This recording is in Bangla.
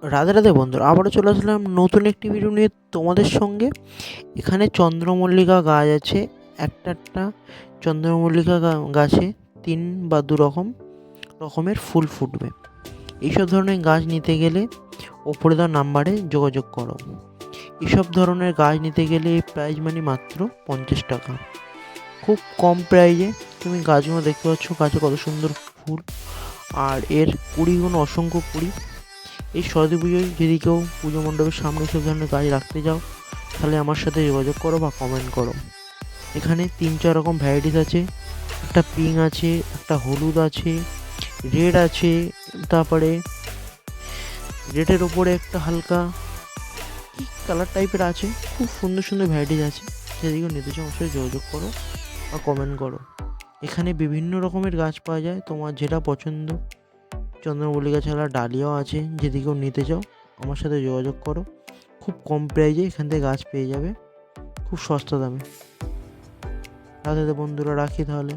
রাধে রাধে বন্ধুরা, আবারও চলে আসলাম নতুন একটি ভিডিও নিয়ে তোমাদের সঙ্গে। এখানে চন্দ্রমল্লিকা গাছ আছে। একটা চন্দ্রমল্লিকা গাছে 3 বা 2 রকমের ফুল ফুটবে। এইসব ধরনের গাছ নিতে গেলে ওপরে দেওয়া নাম্বারে যোগাযোগ করো। এইসব ধরনের গাছ নিতে গেলে প্রাইস মানি মাত্র 50 টাকা। খুব কম প্রাইজে তুমি গাছগুলো দেখতে পাচ্ছ, গাছে কত সুন্দর ফুল, আর এর কুড়িগুলো অসংখ্য কুড়ি। এই সরস্বতী পুজোয় যদি কেউ পুজো মণ্ডপের সামনে সব ধরনের গাছ রাখতে যাও, তাহলে আমার সাথে যোগাযোগ করো বা কমেন্ট করো। এখানে 3-4 রকম ভ্যারাইটিস আছে। একটা পিঙ্ক আছে, একটা হলুদ আছে, রেড আছে, তারপরে রেডের ওপরে একটা হালকা কি কালার টাইপের আছে। খুব সুন্দর সুন্দর ভ্যারাইটিস আছে। সেদিকেও নিতে চাও অবশ্যই যোগাযোগ করো বা কমেন্ট করো। এখানে বিভিন্ন রকমের গাছ পাওয়া যায়, তোমার যেটা পছন্দ। চন্দ্রমল্লিকা ছাড়া ডালিয়াও আছে, যেদিকেও নিতে চাও আমার সাথে যোগাযোগ করো। খুব কম প্রাইজে এখান থেকে গাছ পেয়ে যাবে, খুব সস্তা দামে। রাধে রাধে বন্ধুরা, রাখি তাহলে।